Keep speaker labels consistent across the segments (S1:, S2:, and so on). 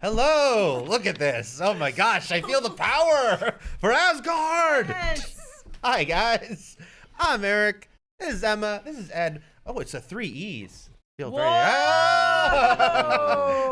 S1: Hello, look at this. Oh my gosh, I feel the power for Asgard.
S2: Yes.
S1: Hi guys, I'm Eric. This is Emma. This is Ed. Oh, it's a 3 E's. Feels very,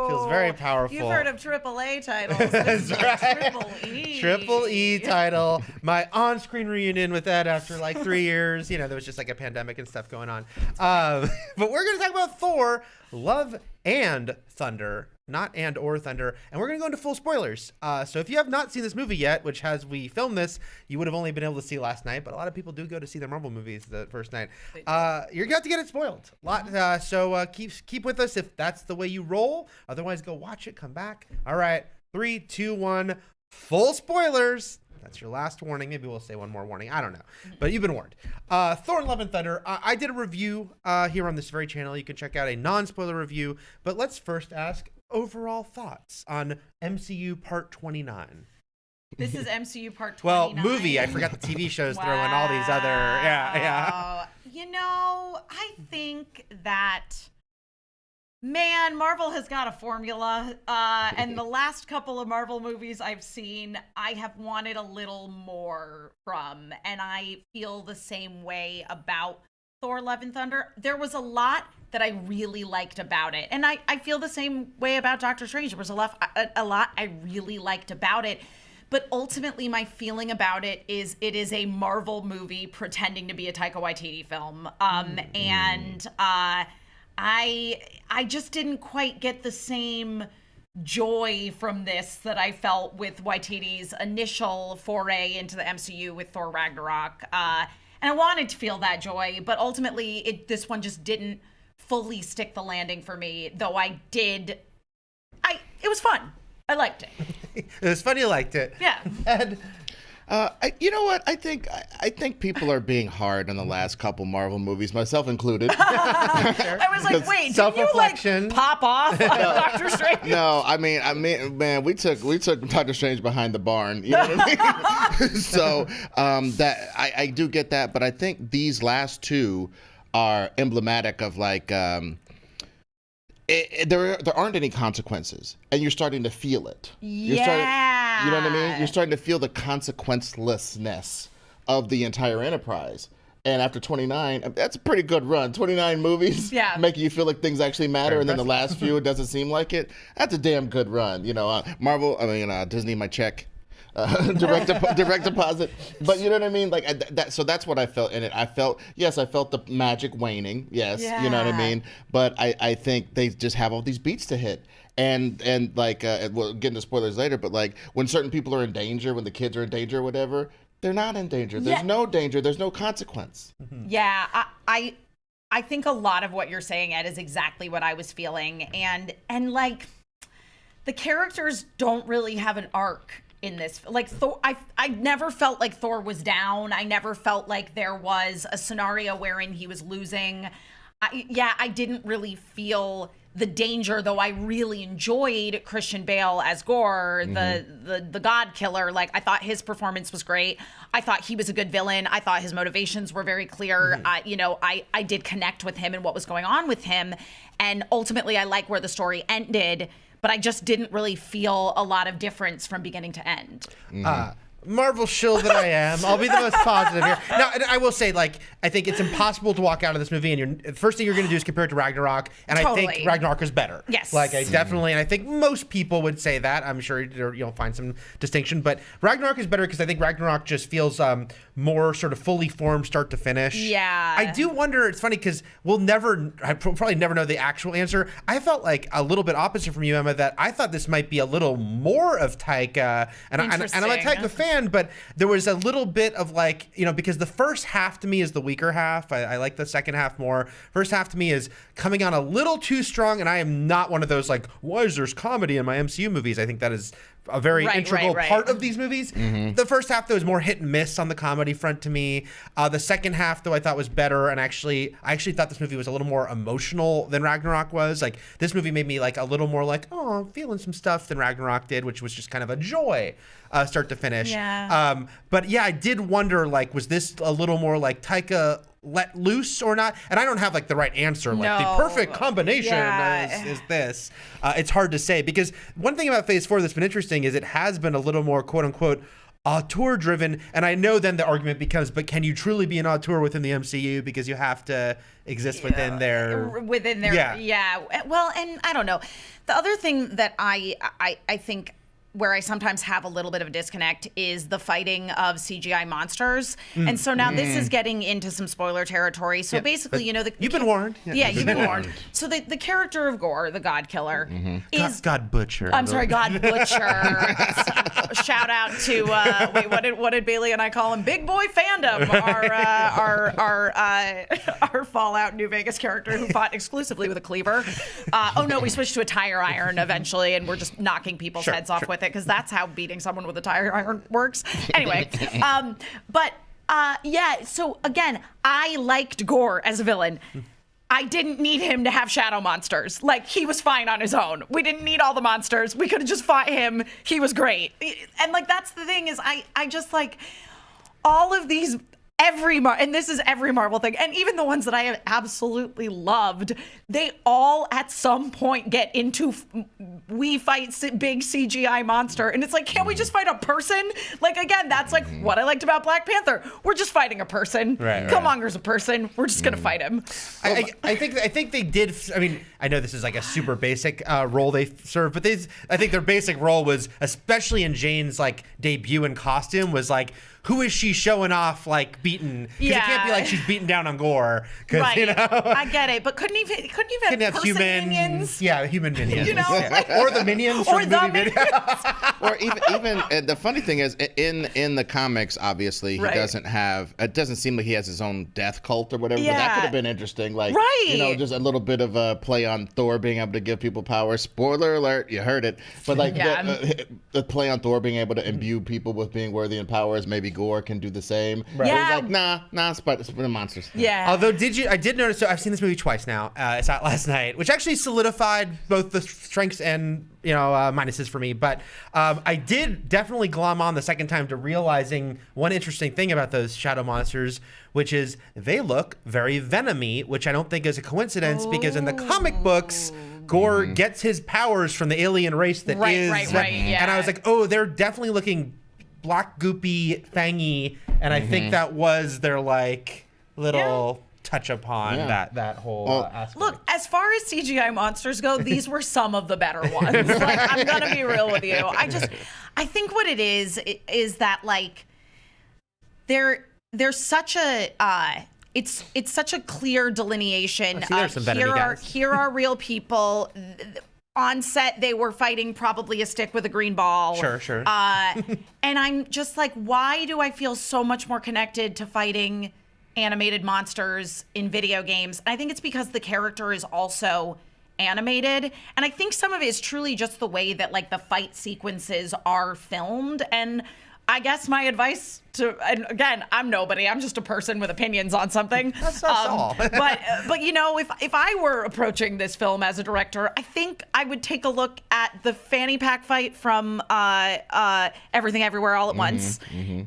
S1: feels very powerful.
S2: You've heard of AAA titles.
S1: That's right.
S2: Triple E.
S1: Triple E title. My on-screen reunion with Ed after like 3 years. You know, there was just like a pandemic and stuff going on. But we're going to talk about Thor, Love and Thunder. Not and or Thunder, and we're gonna go into full spoilers. So if you have not seen this movie yet, which as we filmed this, you would have only been able to see last night, but a lot of people do go to see their Marvel movies the first night. You're going to get it spoiled. So keep with us if that's the way you roll. Otherwise, go watch it, come back. All right, 3, 2, 1, full spoilers. That's your last warning. Maybe we'll say one more warning. I don't know. But you've been warned. Thor, Love, and Thunder. I did a review here on this very channel. You can check out a non-spoiler review. But let's first ask overall thoughts on MCU Part 29.
S2: This is MCU Part 29.
S1: Well, movie. I forgot the TV shows throwing all these other... Yeah.
S2: You know, I think that... Man, Marvel has got a formula, and the last couple of Marvel movies I've seen, I have wanted a little more from, and I feel the same way about Thor, Love, and Thunder. There was a lot that I really liked about it, and I feel the same way about Doctor Strange. There was a lot I really liked about it, but ultimately my feeling about it is a Marvel movie pretending to be a Taika Waititi film, and I just didn't quite get the same joy from this that I felt with Waititi's initial foray into the MCU with Thor Ragnarok. And I wanted to feel that joy, but ultimately this one just didn't fully stick the landing for me, though it was fun. I liked it.
S1: It was fun you liked it.
S2: Yeah.
S1: And
S3: you know what? I think people are being hard on the last couple Marvel movies, myself included.
S2: I was like, wait, did you
S1: self-reflection.
S2: pop off on Doctor Strange?
S3: No, I mean, man, we took Doctor Strange behind the barn. You know what I mean? So that I do get that, but I think these last two are emblematic of like. There aren't any consequences, and you're starting to feel it. You know what I mean? You're starting to feel the consequencelessness of the entire enterprise. And after 29, that's a pretty good run. 29 movies, making you feel like things actually matter, and then the last few, it doesn't seem like it. That's a damn good run. You know, Disney, my check. Direct deposit, but you know what I mean, like so that's what I felt in it. I felt the magic waning, you know what I mean, but I think they just have all these beats to hit, and like we'll get into spoilers later, but like when certain people are in danger, when the kids are in danger or whatever, they're not in danger. There's no danger, there's no consequence.
S2: I think a lot of what you're saying, Ed, is exactly what I was feeling, and like the characters don't really have an arc in this. Like Thor, I never felt like Thor was down. I never felt like there was a scenario wherein he was losing. I didn't really feel the danger, though I really enjoyed Christian Bale as Gore, the God Killer. Like, I thought his performance was great. I thought he was a good villain. I thought his motivations were very clear. I did connect with him and what was going on with him. And ultimately, I like where the story ended, but I just didn't really feel a lot of difference from beginning to end.
S1: Marvel shill that I am, I'll be the most positive here. Now, and I will say, like, I think it's impossible to walk out of this movie and the first thing you're going to do is compare it to Ragnarok, and
S2: Totally.
S1: I think Ragnarok is better.
S2: Yes.
S1: Like, I definitely, and I think most people would say that. I'm sure you'll find some distinction, but Ragnarok is better because I think Ragnarok just feels more sort of fully formed start to finish.
S2: Yeah.
S1: I do wonder, it's funny because I probably never know the actual answer. I felt like a little bit opposite from you, Emma, that I thought this might be a little more of Taika, and I'm a Taika fan, but there was a little bit of like, because the first half to me is the weaker half. I like the second half more. First half to me is coming on a little too strong, and I am not one of those like, why is there's comedy in my MCU movies? I think that is a very integral part of these movies. The first half, though, is more hit and miss on the comedy front to me. The second half, though, I thought was better, and I actually thought this movie was a little more emotional than Ragnarok was. Like, this movie made me like a little more like, oh, I'm feeling some stuff than Ragnarok did, which was just kind of a joy, start to finish.
S2: Yeah.
S1: But yeah, I did wonder, like, was this a little more like Taika let loose or not. And I don't have like the right answer. Like the perfect combination is this. It's hard to say, because one thing about Phase 4 that's been interesting is it has been a little more quote unquote auteur driven. And I know then the argument becomes, but can you truly be an auteur within the MCU, because you have to exist within their
S2: Well, and I don't know. The other thing that I think where I sometimes have a little bit of a disconnect is the fighting of CGI monsters. And so now this is getting into some spoiler territory. So basically, you've
S1: been warned.
S2: You've been warned. So the character of Gore, the God Killer, is
S1: God Butcher.
S2: I'm sorry, God Butcher. Shout out to what did Bailey and I call him? Big Boy Fandom, our Fallout New Vegas character who fought exclusively with a cleaver. We switched to a tire iron eventually, and we're just knocking people's heads off with it, because that's how beating someone with a tire iron works. Anyway, so again, I liked Gore as a villain. I didn't need him to have shadow monsters. Like, he was fine on his own. We didn't need all the monsters. We could have just fought him. He was great. And like, that's the thing, is I just like all of these, and this is every Marvel thing, and even the ones that I have absolutely loved, they all at some point get into we fight big CGI monster, and it's like, can't we just fight a person? Like, again, that's like what I liked about Black Panther. We're just fighting a person. Killmonger's a person. We're just gonna fight him.
S1: I think they did. I mean, I know this is like a super basic role they serve, but I think their basic role was, especially in Jane's like debut in costume, was like, who is she showing off like beaten? Because it can't be like she's beating down on Gore.
S2: Right. I get it, but couldn't even have person
S1: human
S2: minions?
S1: Yeah, human minions.
S2: Like,
S1: or the minions
S2: or
S1: from
S2: the
S1: movie
S2: minions.
S3: Or even the funny thing is, in the comics, obviously he doesn't have. It doesn't seem like he has his own death cult or whatever. But that could have been interesting. Like, just a little bit of a play on Thor being able to give people power. Spoiler alert, you heard it. But like the play on Thor being able to imbue people with being worthy and powers. Maybe Gore can do the same.
S2: Right. Yeah.
S3: He's like, nah, Spider monsters.
S2: Yeah.
S1: Although I did notice, so I've seen this movie twice now. It's out last night, which actually solidified both the strengths and minuses for me. But I did definitely glom on the second time to realizing one interesting thing about those shadow monsters, which is they look very Venom-y, which I don't think is a coincidence, because in the comic books, Gore gets his powers from the alien race that is.
S2: Right. Yeah.
S1: And I was like, they're definitely looking black, goopy, fangy, and I think that was their like little touch upon that whole aspect.
S2: Look, as far as CGI monsters go, these were some of the better ones. Like, I'm gonna be real with you. I think what it is that like there's such a it's such a clear delineation of here are real people. On set, they were fighting probably a stick with a green ball.
S1: Sure.
S2: And I'm just like, why do I feel so much more connected to fighting animated monsters in video games? And I think it's because the character is also animated. And I think some of it is truly just the way that like the fight sequences are filmed. And I guess my advice and again, I'm nobody. I'm just a person with opinions on something.
S1: That's all.
S2: but if I were approaching this film as a director, I think I would take a look at the fanny pack fight from Everything Everywhere All at Once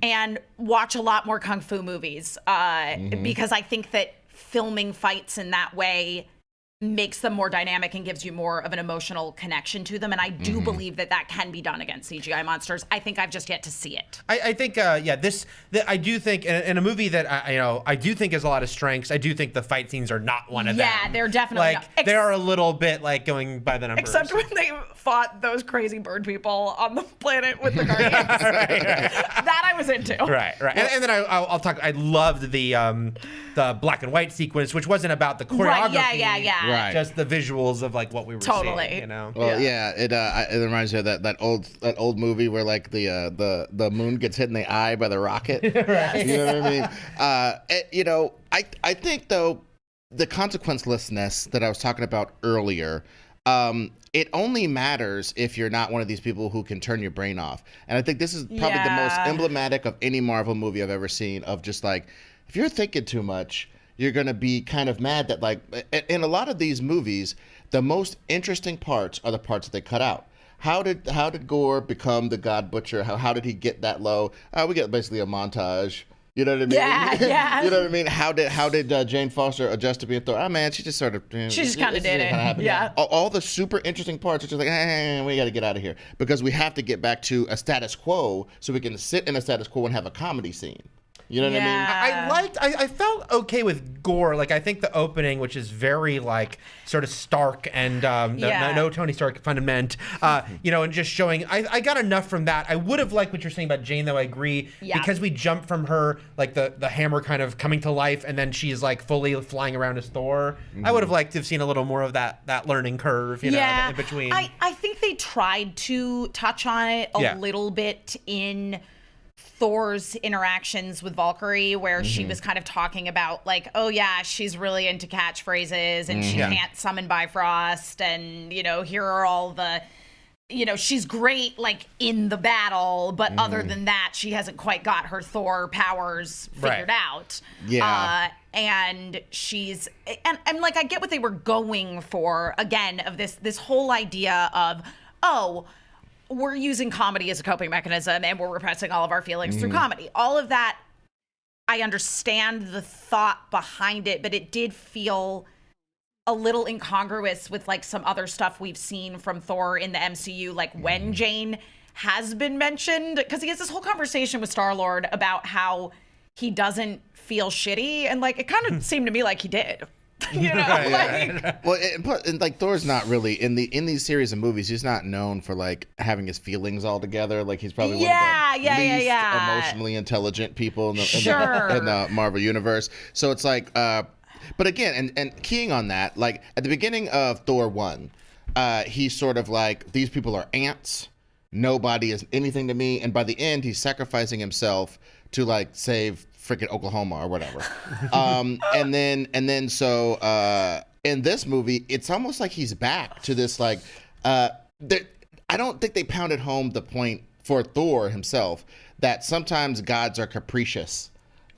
S2: and watch a lot more kung fu movies because I think that filming fights in that way makes them more dynamic and gives you more of an emotional connection to them. And I do believe that can be done against CGI monsters. I think I've just yet to see it.
S1: I think, I do think in a movie that I do think has a lot of strengths. I do think the fight scenes are not one of them.
S2: Yeah, they're definitely
S1: like
S2: not.
S1: They are a little bit like going by the numbers.
S2: Except when they fought those crazy bird people on the planet with the Guardians. That I was into.
S1: Right. And then I'll talk. I loved the black and white sequence, which wasn't about the choreography.
S2: Right, yeah.
S3: Right.
S1: Just the visuals of like what we were seeing.
S3: Well, it reminds me of that old movie where like the moon gets hit in the eye by the rocket.
S1: Right.
S3: You know what I mean? I think though the consequencelessness that I was talking about earlier, it only matters if you're not one of these people who can turn your brain off. And I think this is probably the most emblematic of any Marvel movie I've ever seen, of just like, if you're thinking too much, you're going to be kind of mad that, like, in a lot of these movies, the most interesting parts are the parts that they cut out. How did Gore become the God Butcher? How did he get that low? We get basically a montage. You know what I mean?
S2: Yeah.
S3: You know what I mean? How did Jane Foster adjust to be a Thor? Oh man, she just sort of.
S2: She just kind of did it. Yeah.
S3: All the super interesting parts are just like, we got to get out of here because we have to get back to a status quo so we can sit in a status quo and have a comedy scene. You know what I mean?
S1: I felt okay with gore. Like, I think the opening, which is very, like, sort of stark and no Tony Stark fundament, and just showing, I got enough from that. I would have liked what you're saying about Jane, though, I agree. Yeah. Because we jump from her, like, the hammer kind of coming to life, and then she's, like, fully flying around as Thor. I would have liked to have seen a little more of that learning curve, in between.
S2: I think they tried to touch on it a little bit in Thor's interactions with Valkyrie, where she was kind of talking about, like, oh yeah, she's really into catchphrases and she can't summon Bifrost, and here are all the, she's great like in the battle, but other than that, she hasn't quite got her Thor powers figured out. Yeah. And she's and like, I get what they were going for, again, of this whole idea of, oh, we're using comedy as a coping mechanism and we're repressing all of our feelings through comedy. All of that, I understand the thought behind it, but it did feel a little incongruous with like some other stuff we've seen from Thor in the MCU, like when Jane has been mentioned, because he has this whole conversation with Star-Lord about how he doesn't feel shitty, and like it kind of seemed to me like he did.
S3: Well, and like Thor's not really in these series of movies. He's not known for like having his feelings all together. Like he's probably one of the least emotionally intelligent people in the Marvel universe. So it's like, but again, and keying on that, like at the beginning of Thor 1, he's sort of like, these people are ants. Nobody is anything to me. And by the end, he's sacrificing himself to like save freaking Oklahoma or whatever. And then so in this movie, it's almost like he's back to this like, I don't think they pounded home the point for Thor himself that sometimes gods are capricious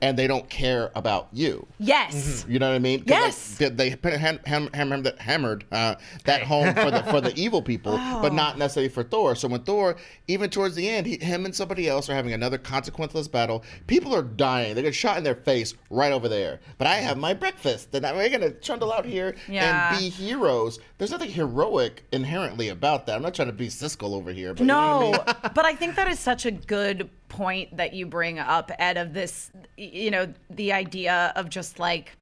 S3: and they don't care about you.
S2: Yes.
S3: You know what I mean?
S2: Yes.
S3: Like, they hammered that home for the evil people, but not necessarily for Thor. So when Thor, even towards the end, him and somebody else are having another consequenceless battle. People are dying. They get shot in their face right over there. But I have my breakfast, and we're going to trundle out here and be heroes. There's nothing heroic inherently about that. I'm not trying to be Siskel over here. But
S2: no,
S3: you know what I mean?
S2: But I think that is such a good point that you bring up, Ed, of this, the idea of just like,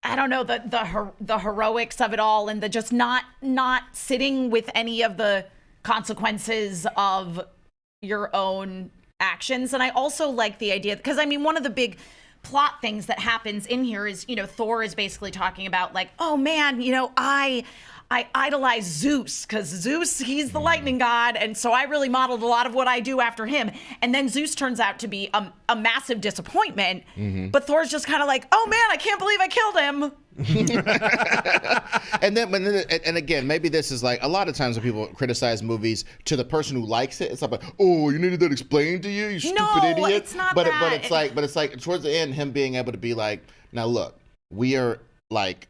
S2: I don't know, the heroics of it all, and the just not sitting with any of the consequences of your own actions. And I also like the idea, because I mean, one of the big plot things that happens in here is, Thor is basically talking about like, oh man, I idolize Zeus, because Zeus, he's the lightning god, and so I really modeled a lot of what I do after him. And then Zeus turns out to be a massive disappointment, but Thor's just kind of like, oh man, I can't believe I killed him.
S3: and again, maybe this is like a lot of times when people criticize movies to the person who likes it, it's like, oh, you needed that explained to you, you stupid idiot.
S2: It's not
S3: but
S2: that.
S3: It's like towards the end, him being able to be like, now look, we are like,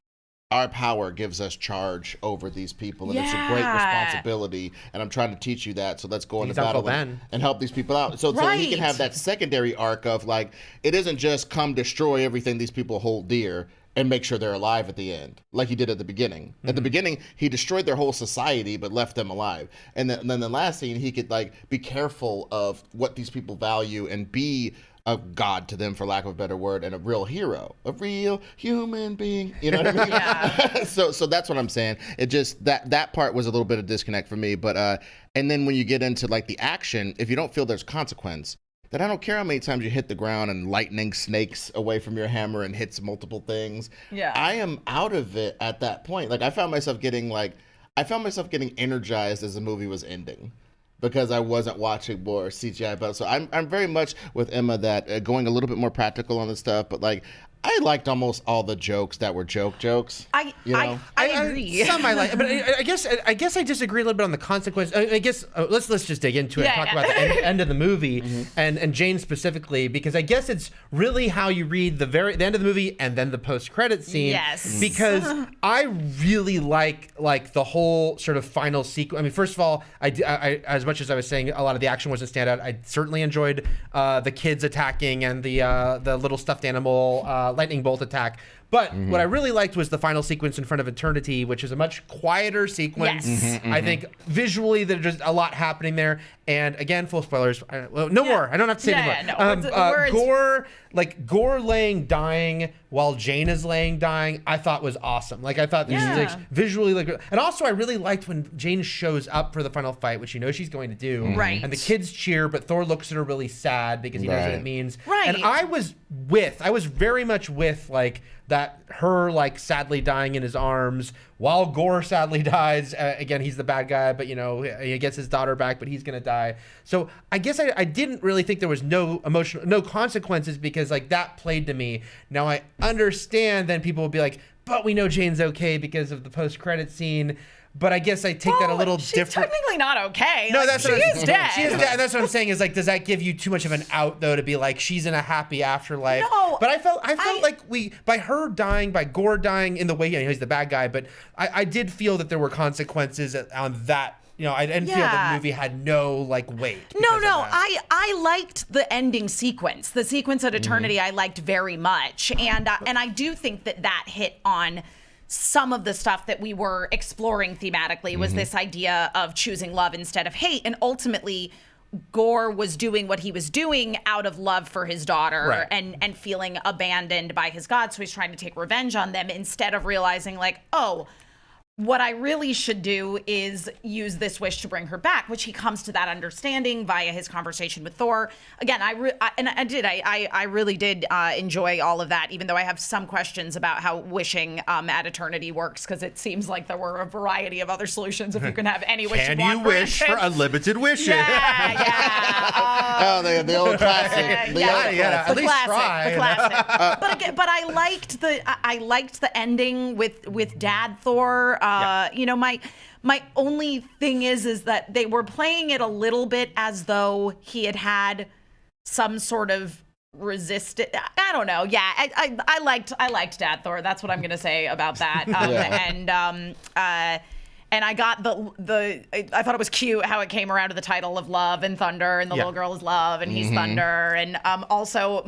S3: our power gives us charge over these people, and it's a great responsibility, and I'm trying to teach you that, so let's go into battle and help these people out. So he can have that secondary arc of like, it isn't just come destroy everything these people hold dear and make sure they're alive at the end, like he did at the beginning. At the beginning, he destroyed their whole society but left them alive. And then the last scene, he could like be careful of what these people value and be a god to them, for lack of a better word, and a real hero, a real human being. You know what I mean? So that's what I'm saying. It just that part was a little bit of disconnect for me. But and then when you get into like the action, if you don't feel there's consequence, then I don't care how many times you hit the ground and lightning snakes away from your hammer and hits multiple things. Yeah, I am out of it at that point. Like I found myself getting energized as the movie was ending, because I wasn't watching more CGI battles. So I'm very much with Emma that going a little bit more practical on this stuff, but like I liked almost all the jokes that were jokes.
S2: I agree.
S1: Some I like, but I guess I disagree a little bit on the consequence. I guess let's just dig into it and talk about the end of the movie and Jane specifically, because I guess it's really how you read the end of the movie and then the post-credit scene.
S2: Yes.
S1: Because I really like the whole sort of final sequence. I mean, first of all, I as much as I was saying a lot of the action wasn't standout, I certainly enjoyed the kids attacking and the little stuffed animal lightning bolt attack. But what I really liked was the final sequence in front of Eternity, which is a much quieter sequence.
S2: Yes.
S1: I think visually there's just a lot happening there. And again, full spoilers. No more. I don't have to say anymore. Gore laying dying while Jane is laying dying, I thought was awesome. Like I thought this is like, visually and also I really liked when Jane shows up for the final fight, which you know she's going to do.
S2: Right.
S1: And the kids cheer, but Thor looks at her really sad because he knows what it means.
S2: Right.
S1: And I was very much with like that her like sadly dying in his arms while Gore sadly dies. Again, he's the bad guy, but you know, he gets his daughter back, but he's gonna die. So I guess I didn't really think there was no consequences because like that played to me. Now I understand then people will be like, but we know Jane's okay because of the post-credit scene. But I guess I take that a little different.
S2: She's technically not okay.
S1: No,
S2: like,
S1: that's
S2: she is dead.
S1: She is dead. And that's what I'm saying is like, does that give you too much of an out though to be like she's in a happy afterlife?
S2: No,
S1: but I felt like by her dying, by Gore dying in the way he's the bad guy, but I did feel that there were consequences on that. You know, I didn't feel that the movie had no like weight.
S2: No, I liked the ending sequence. The sequence at Eternity I liked very much, and I do think that hit on some of the stuff that we were exploring thematically was this idea of choosing love instead of hate. And ultimately, Gore was doing what he was doing out of love for his daughter and feeling abandoned by his god. So he's trying to take revenge on them instead of realizing like, oh, what I really should do is use this wish to bring her back, which he comes to that understanding via his conversation with Thor. Again, I really did enjoy all of that, even though I have some questions about how wishing at Eternity works, because it seems like there were a variety of other solutions if you can have any wish
S1: Can
S2: you want.
S1: you wish for unlimited wishes?
S2: Yeah.
S3: The old classic.
S1: At least try.
S2: The classic. But I liked the ending with Dad Thor. You know, my only thing is that they were playing it a little bit as though he had some sort of resistance. I don't know. Yeah, I liked Dad Thor. That's what I'm gonna say about that. And I got I thought it was cute how it came around to the title of Love and Thunder, and the little girl is Love and he's Thunder. And also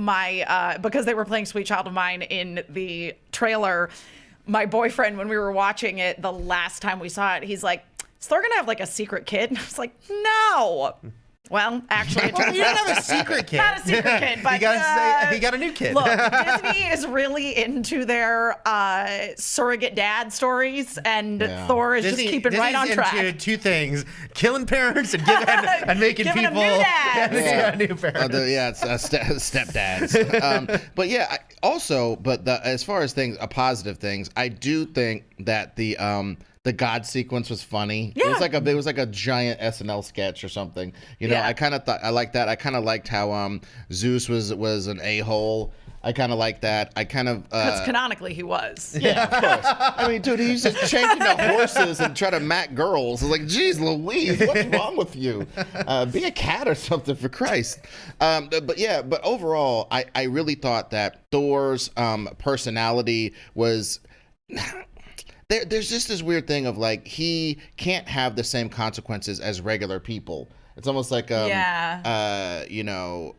S2: because they were playing Sweet Child of Mine in the trailer, my boyfriend, when we were watching it the last time we saw it, he's like, is Thor gonna have like a secret kid? And I was like, no. Well, actually,
S1: you don't have a secret kid.
S2: Not a secret kid, but
S1: he got a new kid.
S2: Look, Disney is really into their surrogate dad stories, and Thor is just keeping right on track.
S1: Into two things: killing parents and making
S2: giving
S1: people
S2: them new dads.
S1: new parents.
S3: It's stepdads. But yeah, as far as positive things, I do think that the God sequence was funny. Yeah. It was like a giant SNL sketch or something. You know, I kind of thought I liked that. I kind of liked how Zeus was an a-hole. I kind of like that. I kind of
S2: because canonically he was.
S3: Yeah, of course. I mean, dude, he's just changing the horses and trying to mack girls. It's like, geez, Louise, what's wrong with you? Be a cat or something, for Christ. But overall, I really thought that Thor's personality was. There's just this weird thing of like he can't have the same consequences as regular people. It's almost like you know.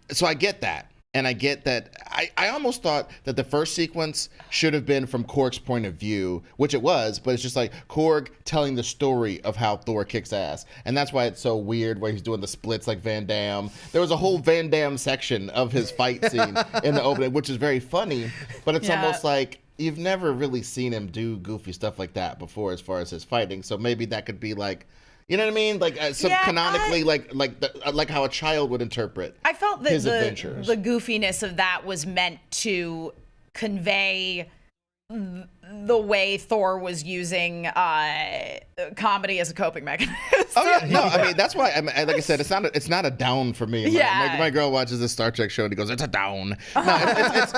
S3: So I get that, and I get that. I almost thought that the first sequence should have been from Korg's point of view, which it was, but it's just like Korg telling the story of how Thor kicks ass, and that's why it's so weird where he's doing the splits like Van Damme. There was a whole Van Damme section of his fight scene in the opening, which is very funny, but it's almost like. You've never really seen him do goofy stuff like that before as far as his fighting, so maybe that could be like, you know what I mean? Like canonically, like how a child would interpret
S2: I felt that
S3: his adventures.
S2: The goofiness of that was meant to convey the way Thor was using comedy as a coping mechanism.
S3: Oh yeah, no, I mean that's why. Like I said, it's not a down for me. My girl watches this Star Trek show and he goes, "It's a down." No,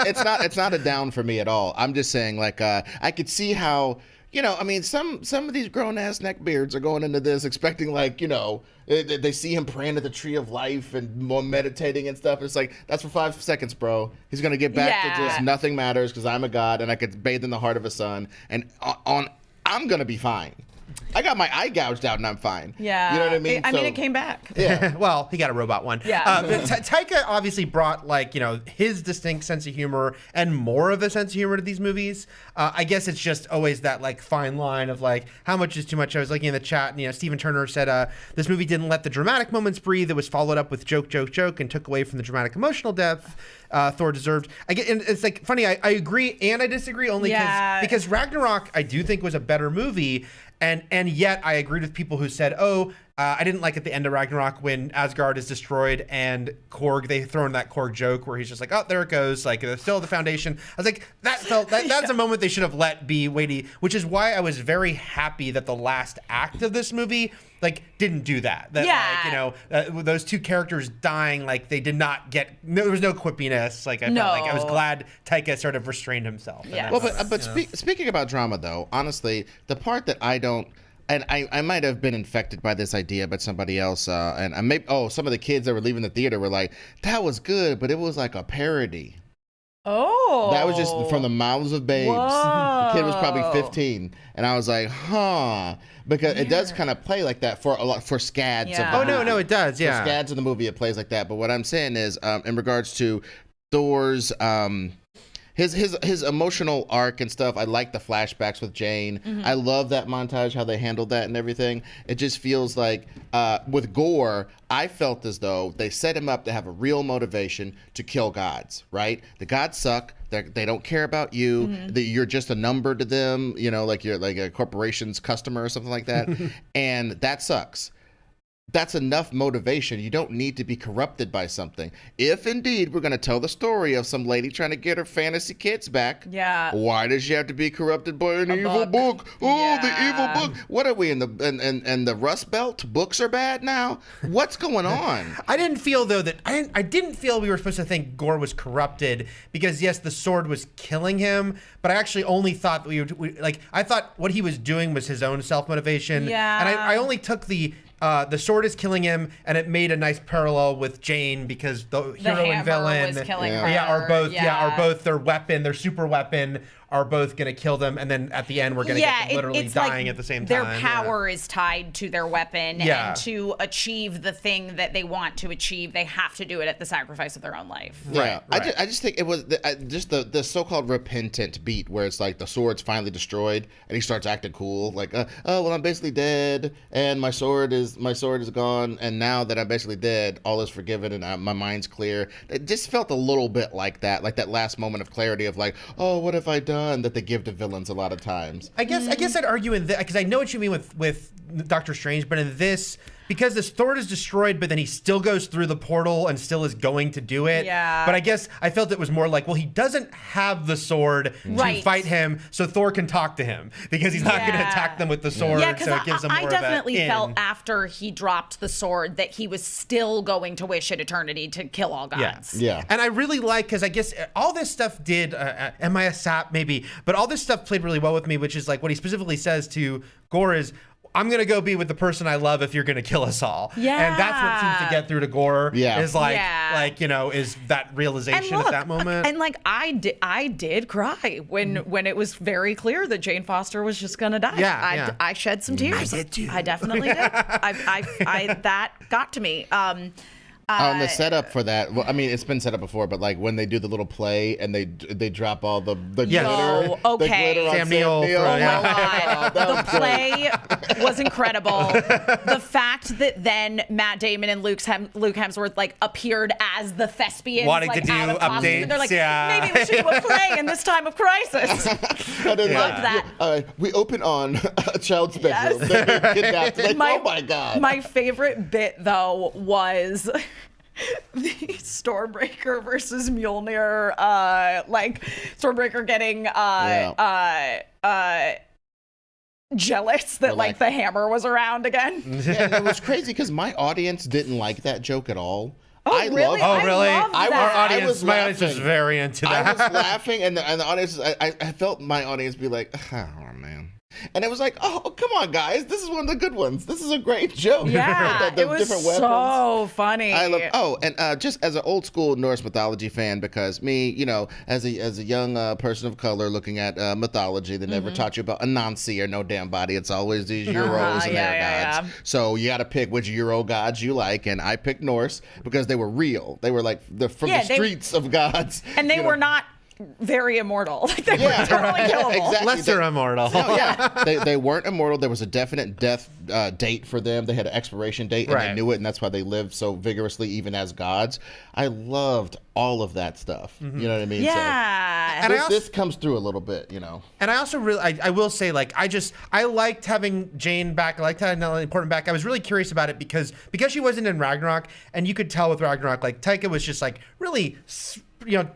S3: it's not a down for me at all. I'm just saying, like, I could see how. I mean, some of these grown-ass neckbeards are going into this expecting, like, they see him praying at the tree of life and more meditating and stuff. It's like, that's for 5 seconds, bro. He's going to get back to just nothing matters because I'm a god and I could bathe in the heart of a sun. And I'm going to be fine. I got my eye gouged out and I'm fine.
S2: Yeah.
S3: You know what I mean?
S2: I mean, it came back.
S1: Yeah. Well, he got a robot one.
S2: Yeah.
S1: But Taika obviously brought, like, his distinct sense of humor and more of a sense of humor to these movies. I guess it's just always that, like, fine line of, like, how much is too much. I was looking in the chat and, Stephen Turner said this movie didn't let the dramatic moments breathe. It was followed up with joke, joke, joke and took away from the dramatic emotional depth Thor deserved. And it's, like, funny. I agree and I disagree only because Ragnarok, I do think, was a better movie. And yet I agreed with people who said, I didn't like at the end of Ragnarok when Asgard is destroyed and Korg, they throw in that Korg joke where he's just like, oh, there it goes. Like, it's still the foundation. I was like, that's a moment they should have let be weighty, which is why I was very happy that the last act of this movie, like, didn't do that. Like, those two characters dying, like, they did not get, there was no quippiness. Like, I felt like I was glad Taika sort of restrained himself.
S2: Yeah.
S3: Well, but speaking about drama, though, honestly, the part that I don't, and I might have been infected by this idea, but somebody else, and I some of the kids that were leaving the theater were like, that was good, but it was like a parody.
S2: Oh.
S3: That was just from the mouths of babes.
S2: Whoa.
S3: The kid was probably 15. And I was like, because it does kind of play like that for a lot, for scads.
S2: Yeah.
S3: Of the movie.
S1: No, it does, yeah.
S3: For scads of the movie, it plays like that. But what I'm saying is, in regards to Thor's, his emotional arc and stuff, I like the flashbacks with Jane. I love that montage, how they handled that and everything. It just feels like, with Gore, I felt as though they set him up to have a real motivation to kill gods, right? The gods suck. They don't care about you. You're just a number to them, like you're like a corporation's customer or something like that. And that sucks. That's enough motivation. You don't need to be corrupted by something. If indeed we're going to tell the story of some lady trying to get her fantasy kids back, why does she have to be corrupted by an evil book? Oh, the evil book. What are we in the Rust Belt? Books are bad now? What's going on?
S1: I didn't feel, though, that I didn't feel we were supposed to think Gore was corrupted because, yes, the sword was killing him, but I actually only thought I thought what he was doing was his own self-motivation.
S2: Yeah.
S1: And I only took the sword is killing him, and it made a nice parallel with Jane because the hero and villain
S2: was killing her.
S1: are both their weapon, their super weapon are both going to kill them, and then at the end we're going to get them literally dying at the same time.
S2: Their power is tied to their weapon, and to achieve the thing that they want to achieve, they have to do it at the sacrifice of their own life.
S3: Yeah, right. I just think it was just the so-called repentant beat where it's like the sword's finally destroyed, and he starts acting cool, like, oh well, I'm basically dead, and my sword is gone, and now that I'm basically dead, all is forgiven, and my mind's clear. It just felt a little bit like that last moment of clarity of like, oh, what have I done? That they give to villains a lot of times.
S1: I guess I'd argue in this, because I know what you mean with Doctor Strange, but in this, because this sword is destroyed, but then he still goes through the portal and still is going to do it.
S2: Yeah.
S1: But I guess I felt it was more like, well, he doesn't have the sword to fight him, so Thor can talk to him because he's not going to attack them with the sword.
S2: Yeah, because
S1: so it gives him more
S2: I definitely felt after he dropped the sword that he was still going to wish at eternity to kill all gods.
S3: Yeah.
S1: And I really like, because I guess all this stuff did, am I a sap? Maybe. But all this stuff played really well with me, which is like what he specifically says to Gore is, I'm going to go be with the person I love if you're going to kill us all.
S2: Yeah.
S1: And that's what seems to get through to Gore.
S3: Yeah.
S1: Is is that realization at that moment.
S2: And like I did cry when it was very clear that Jane Foster was just going to die. I shed some tears.
S1: I did too.
S2: I definitely did. I that got to me.
S3: On the setup for that, well, I mean, it's been set up before, but like when they do the little play and they drop all the glitter,
S2: Oh, okay.
S3: the glitter on
S1: Sam Neill.
S3: Oh
S2: my God. The play was incredible. The fact that then Matt Damon and Luke Hemsworth like appeared as the thespians,
S1: wanting
S2: like,
S1: to do
S2: out of costume.
S1: updates.
S2: And they're like, maybe we should do a play in this time of crisis. Loved that.
S3: We open on a child's bedroom. They're being kidnapped. Like, oh my God.
S2: My favorite bit though was the Stormbreaker versus Mjolnir, like Stormbreaker getting jealous that like the hammer was around again.
S3: Yeah, it was crazy because my audience didn't like that joke at all.
S2: Oh, really?
S1: Really?
S2: Our
S1: audience, my audience was very into that.
S3: I was laughing, and the audience, I felt my audience be like, oh, man. And it was like, oh, come on, guys. This is one of the good ones. This is a great joke.
S2: Yeah, it was so funny.
S3: I love, and just as an old school Norse mythology fan, because me, you know, as a young person of color looking at mythology, they never taught you about Anansi or no damn body. It's always these Euros and their gods. Yeah. So you got to pick which Euro gods you like. And I picked Norse because they were real. They were like from the streets of gods.
S2: And they were not very immortal. Like they were totally killable.
S3: Exactly.
S1: Lesser immortal.
S3: No, yeah. They weren't immortal. There was a definite death date for them. They had an expiration date, and they knew it, and that's why they lived so vigorously, even as gods. I loved all of that stuff. You know what I mean?
S2: Yeah.
S3: So, and this comes through a little bit, you know.
S1: And I also really, I will say, like, I liked having Jane back. I liked having Natalie Portman back. I was really curious about it because she wasn't in Ragnarok, and you could tell with Ragnarok, like, Taika was just, like, really, you know,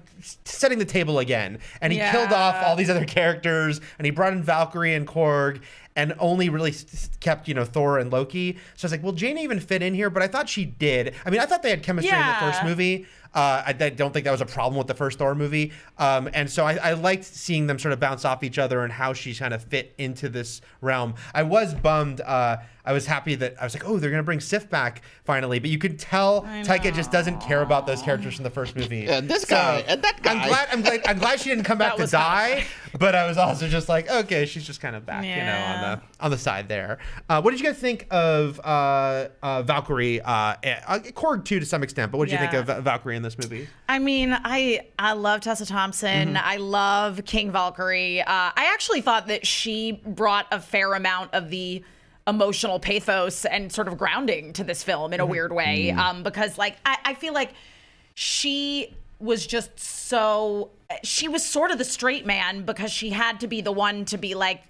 S1: setting the table again. And he killed off all these other characters, and he brought in Valkyrie and Korg, and only really kept, you know, Thor and Loki. So I was like, will Jane even fit in here? But I thought she did. I mean, I thought they had chemistry in the first movie. I don't think that was a problem with the first Thor movie. And so I liked seeing them sort of bounce off each other and how she kind of fit into this realm. I was bummed. I was happy that I was like, oh, they're going to bring Sif back finally. But you could tell Taika just doesn't care about those characters from the first movie.
S3: Yeah, this guy and that guy.
S1: I'm glad she didn't come back to die. But I was also just like, okay, she's just kind of back, you know, on the side there. What did you guys think of Valkyrie? Korg too, to some extent. But what did you think of Valkyrie in this movie?
S2: I mean, I love Tessa Thompson. I love King Valkyrie. I actually thought that she brought a fair amount of the emotional pathos and sort of grounding to this film in a weird way. Because like, I feel like she was just she was sort of the straight man because she had to be the one to be like,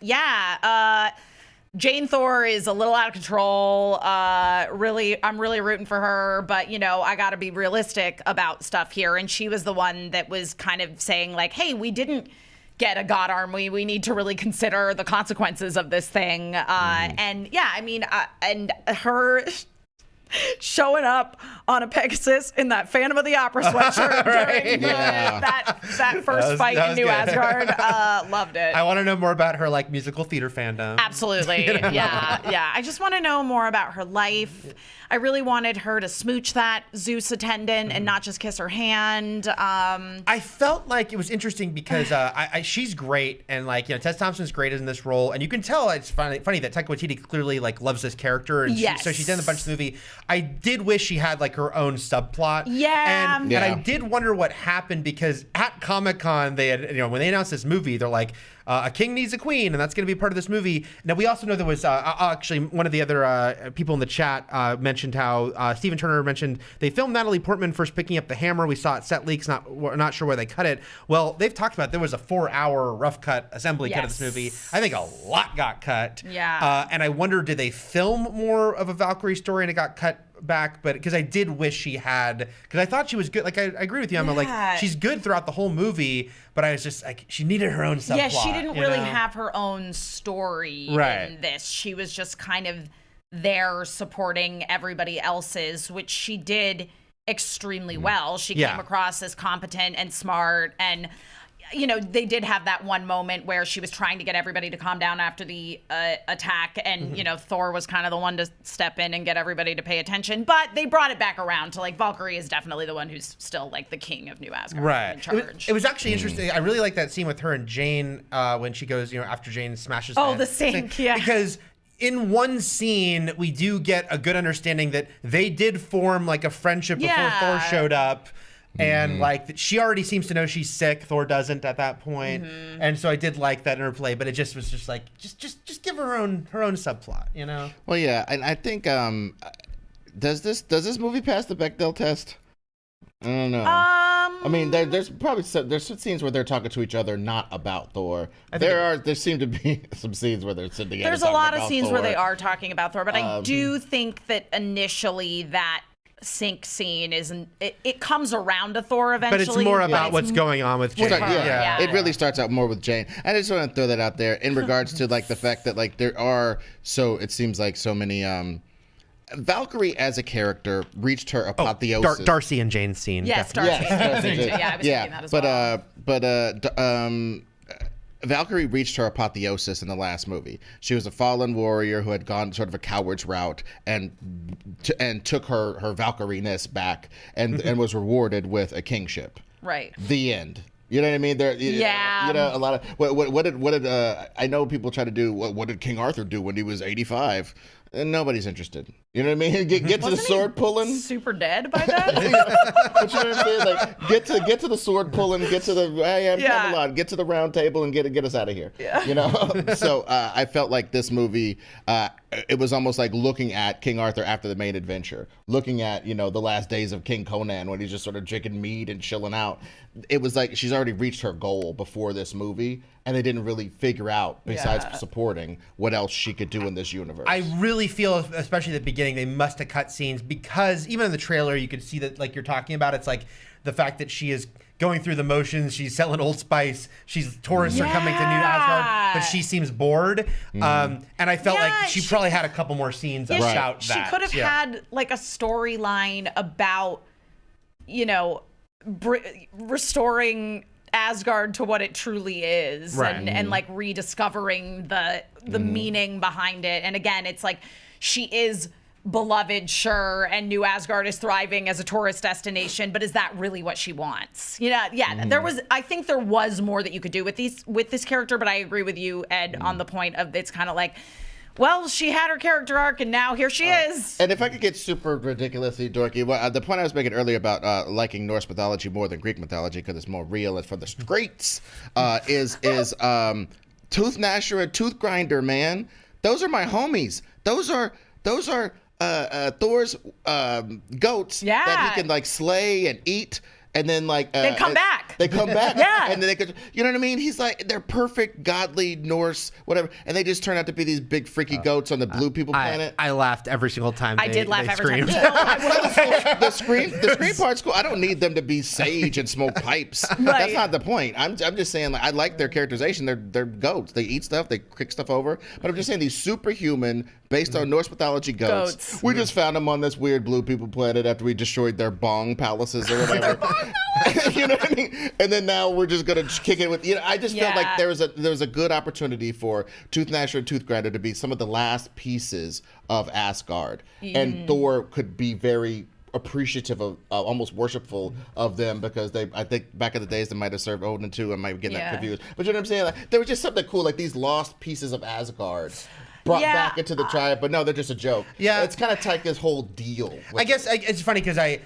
S2: Jane Thor is a little out of control. I'm really rooting for her, but you know, I got to be realistic about stuff here. And she was the one that was kind of saying like, hey, we didn't get a god army. We need to really consider the consequences of this thing. And yeah, I mean, and her showing up on a Pegasus in that Phantom of the Opera sweatshirt during that first fight in New Asgard. Loved it.
S1: I want to know more about her like musical theater fandom.
S2: Absolutely. You know? Yeah. I just want to know more about her life. I really wanted her to smooch that Zeus attendant and not just kiss her hand.
S1: I felt like it was interesting because she's great, and like, you know, Tessa Thompson's great in this role, and you can tell it's funny that Taika Waititi clearly like loves this character, and so she's in a bunch of the movie. I did wish she had like her own subplot. And I did wonder what happened because at Comic-Con they had, you know, when they announced this movie, they're like, a king needs a queen, and that's going to be part of this movie. Now, we also know there was actually one of the other people in the chat mentioned how Stephen Turner mentioned they filmed Natalie Portman first picking up the hammer. We saw it set leaks, not sure where they cut it. Well, they've talked about there was a 4-hour rough cut assembly cut of this movie. I think a lot got cut. And I wonder, did they film more of a Valkyrie story and it got cut back? But because I did wish she had, because I thought she was good. Like I agree with you, Emma. Like she's good throughout the whole movie, but I was just like, she needed her own subplot.
S2: Yeah, she didn't really have her own story in this. She was just kind of there supporting everybody else's, which she did extremely well. She came across as competent and smart, and you know, they did have that one moment where she was trying to get everybody to calm down after the attack, and you know, Thor was kind of the one to step in and get everybody to pay attention. But they brought it back around to like, Valkyrie is definitely the one who's still like the king of New Asgard, in charge.
S1: It was actually interesting. I really like that scene with her and Jane when she goes, you know, after Jane smashes
S2: the sink,
S1: because in one scene we do get a good understanding that they did form like a friendship before Thor showed up. And like, she already seems to know she's sick. Thor doesn't at that point. And so I did like that interplay, but it just was just like, just give her own subplot, you know?
S3: Well, yeah, and I think does this movie pass the Bechdel test? I don't know. I mean, there's probably there's scenes where they're talking to each other, not about Thor. There seem to be some scenes where they're sitting together.
S2: There's a lot of scenes where they are talking about Thor, but I do think that initially that sync scene isn't. It comes around to Thor eventually,
S1: but it's more about what's going on with Jane.
S3: Yeah. It really starts out more with Jane. I just want to throw that out there in regards to like the fact that like there are it seems like so many. Valkyrie as a character reached her apotheosis.
S1: Darcy and Jane's scene.
S2: Yes, Darcy. Yeah, I was thinking that as well.
S3: Valkyrie reached her apotheosis in the last movie. She was a fallen warrior who had gone sort of a coward's route and took her Valkyrie-ness back and was rewarded with a kingship.
S2: Right.
S3: The end. You know what I mean? You know, a lot of what did I know people try to do. What did King Arthur do when he was 85? And nobody's interested. You know what I mean? Get to the sword pulling.
S2: Super dead by then.
S3: But you know what I'm saying? Like get to the sword pulling. Get to the Camelot. Get to the round table and get us out of here.
S2: Yeah.
S3: You know. So I felt like this movie. It was almost like looking at King Arthur after the main adventure, looking at the last days of King Conan when he's just sort of drinking mead and chilling out. It was like she's already reached her goal before this movie, and they didn't really figure out, besides supporting, what else she could do in this universe.
S1: I really feel, especially at the beginning, they must have cut scenes because even in the trailer, you could see that, like you're talking about, it's like the fact that she is going through the motions. She's selling Old Spice. Tourists are coming to New Asgard, but she seems bored. And I felt like she probably had a couple more scenes about that.
S2: She could have had like a storyline about, restoring Asgard to what it truly is, and like rediscovering the meaning behind it. And again, it's like she is beloved, sure, and New Asgard is thriving as a tourist destination, but is that really what she wants? I think there was more that you could do with this character, but I agree with you, Ed, on the point of it's kind of like, well, she had her character arc, and now here she is.
S3: And if I could get super ridiculously dorky, the point I was making earlier about liking Norse mythology more than Greek mythology because it's more real and for the streets is Tooth Gnasher and Tooth Grinder, man. Those are my homies. Those are Thor's goats that he can like slay and eat. And then
S2: they come back.
S3: They come back.
S2: Yeah.
S3: And then they could, you know what I mean? He's like, they're perfect, godly Norse, whatever. And they just turn out to be these big freaky goats on the blue people planet.
S1: I laughed every single time.
S2: I did laugh every time.
S3: The scream part's cool. I don't need them to be sage and smoke pipes. Right. That's not the point. I'm just saying, like, I like their characterization. They're goats. They eat stuff. They kick stuff over. But I'm just saying these superhuman, based on Norse mythology goats. We just found them on this weird blue people planet after we destroyed their bong palaces or whatever. You know what I mean? And then now we're just gonna kick it with. I just felt like there was a good opportunity for Tooth Gnasher and Tooth Grinder to be some of the last pieces of Asgard, and Thor could be very appreciative of, almost worshipful of them because I think back in the days they might have served Odin too. I might get that confused, but you know what I'm saying? Like, there was just something cool, like these lost pieces of Asgard brought back into the tribe, but no, they're just a joke. Yeah, it's kind of Taika's whole deal.
S1: I guess it's funny because I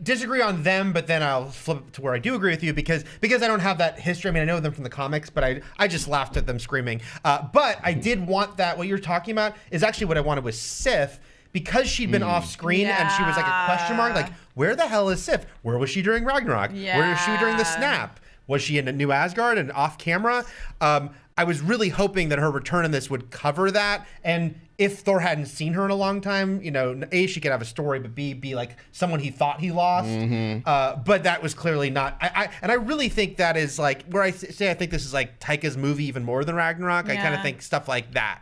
S1: disagree on them, but then I'll flip it to where I do agree with you because I don't have that history. I mean, I know them from the comics, but I just laughed at them screaming. But I did want that. What you're talking about is actually what I wanted with Sif. Because she'd been off screen and she was like a question mark, like, where the hell is Sif? Where was she during Ragnarok? Where was she during the snap? Was she in New Asgard and off camera? I was really hoping that her return in this would cover that. And if Thor hadn't seen her in a long time, A, she could have a story, but B, be like someone he thought he lost. But that was clearly not. And I really think that is like where I say I think this is like Taika's movie even more than Ragnarok. I kind of think stuff like that,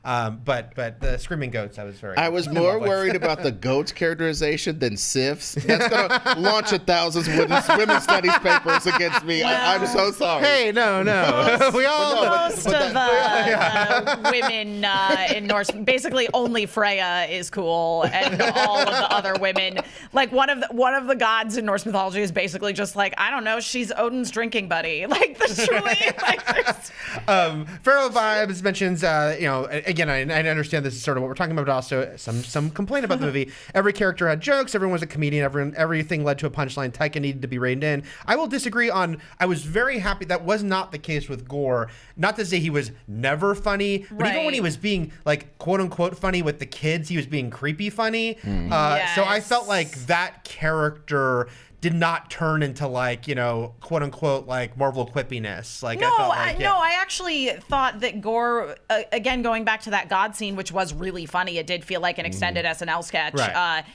S1: But the screaming goats, I was more
S3: worried about the goats characterization than Sif's. That's gonna launch 1,000 women's studies papers against me. I'm so sorry.
S1: Hey, no, we all.
S2: Most of women in Norse, basically only Freya is cool, and all of the other women, like one of the gods in Norse mythology is basically just like, I don't know, she's Odin's drinking buddy. Like truly.
S1: Pharaoh Vibes mentions, again, I understand this is sort of what we're talking about, but also some complaint about the movie. Every character had jokes. Everyone was a comedian. Everything led to a punchline. Taika needed to be reined in. I will disagree on. I was very happy that was not the case with Gore. Not to say he was never funny, but even when he was being like quote unquote funny with the kids, he was being creepy funny. So I felt like that character did not turn into like, quote unquote, like Marvel quippiness. Like
S2: I actually thought that Gore, again, going back to that God scene, which was really funny. It did feel like an extended SNL sketch. Right.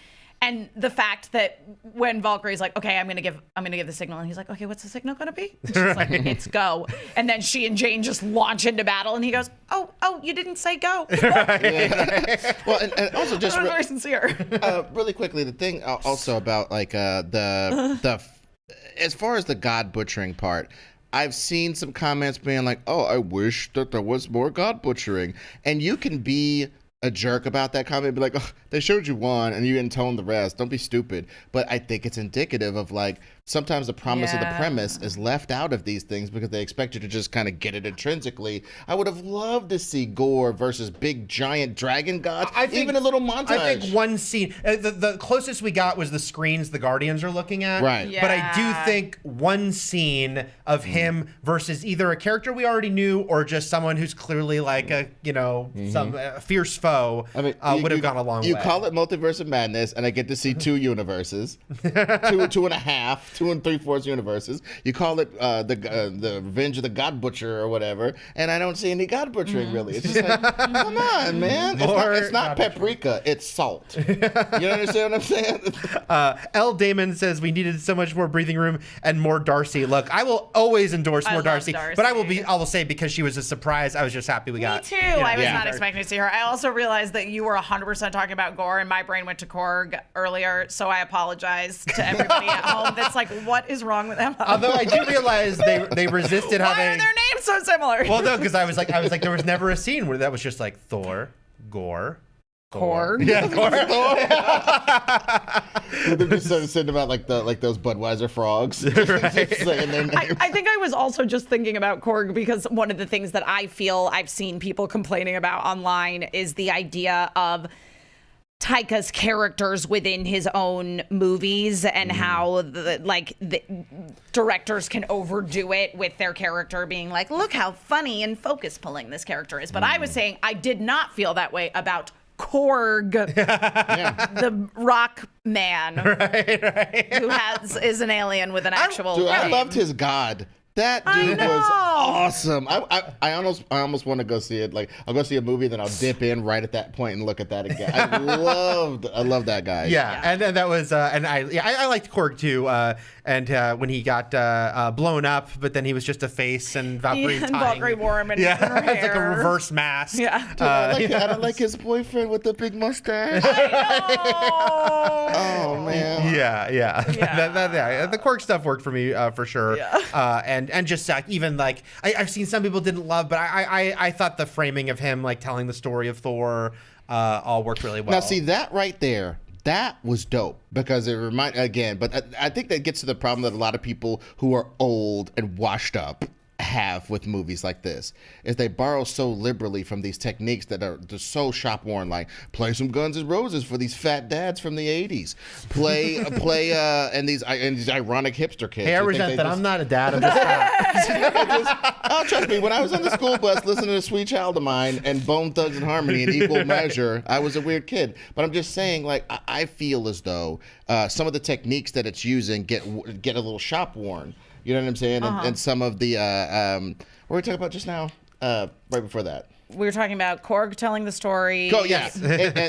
S2: And the fact that when Valkyrie's like, okay, I'm gonna give the signal, and he's like, okay, what's the signal gonna be? And she's like, it's go. And then she and Jane just launch into battle, and he goes, oh, you didn't say go.
S3: Well, and also just
S2: very sincere.
S3: Really quickly, the thing also about like the as far as the God butchering part. I've seen some comments being like, oh, I wish that there was more God butchering. And you can be a jerk about that comment, be like, oh, they showed you one and you didn't tone the rest. Don't be stupid. But I think it's indicative of like, sometimes the promise of the premise is left out of these things because they expect you to just kind of get it intrinsically. I would have loved to see gore versus big giant dragon gods, even a little montage.
S1: I think one scene, the closest we got was the screens the Guardians are looking at.
S3: Right.
S2: Yeah.
S1: But I do think one scene of him versus either a character we already knew or just someone who's clearly like a, some fierce foe would have gone a long way.
S3: You call it Multiverse of Madness, and I get to see 2 universes, two and a half, 2 3/4 universes. You call it the Revenge of the God Butcher or whatever, and I don't see any God butchering really. It's just like, come on, man. It's not paprika, it's salt. You understand what I'm saying?
S1: L. Damon says we needed so much more breathing room and more Darcy. Look, I will always endorse more Darcy, but I will say because she was a surprise, I was just happy we got.
S2: Me too. I was not expecting to see her. I also realized that you were 100% talking about gore, and my brain went to Korg earlier, so I apologize to everybody at home. That's like, what is wrong with Emma?
S1: Although I do realize they resisted how
S2: Why are their names so similar?
S1: Well, no, because I was like, there was never a scene where that was just like Thor, Gore.
S2: Korg.
S1: Yeah, Korg.
S3: They're just sitting about like those Budweiser frogs.
S1: Right.
S3: Just saying their names.
S2: I think I was also just thinking about Korg because one of the things that I feel I've seen people complaining about online is the idea of Taika's characters within his own movies and how the directors can overdo it with their character being like, look how funny and focus pulling this character is. But I was saying I did not feel that way about Korg, the rock man, who is an alien with an actual
S3: Dude, I
S2: brain.
S3: loved his god. That dude was awesome. I almost want to go see it. Like, I'll go see a movie, then I'll dip in right at that point and look at that again. I love that guy.
S1: Yeah, and that was, and I liked Korg too. And when he got blown up, but then he was just a face, and Valkyrie
S2: wore him in her hair.
S1: It's like a reverse mask.
S2: Yeah.
S3: Dude, I don't like his boyfriend with the big mustache. Oh man.
S1: Yeah. The Korg stuff worked for me for sure.
S2: Yeah.
S1: And just even like I've seen some people didn't love, but I thought the framing of him like telling the story of Thor all worked really well.
S3: Now see that right there. That was dope because it but I think that gets to the problem that a lot of people who are old and washed up have with movies like this is they borrow so liberally from these techniques that are just so shop worn, like play some Guns N' Roses for these fat dads from the 80s, play and these ironic hipster kids.
S1: Hey, I resent that I'm not a dad of this time.
S3: Trust me, when I was on the school bus listening to Sweet Child of Mine and Bone Thugs and Harmony in equal measure, I was a weird kid. But I'm just saying, like, I feel as though some of the techniques that it's using get a little shop worn. You know what I'm saying? And some of the what were we talking about just now? Right before that.
S2: We were talking about Korg telling the story.
S3: Oh yeah,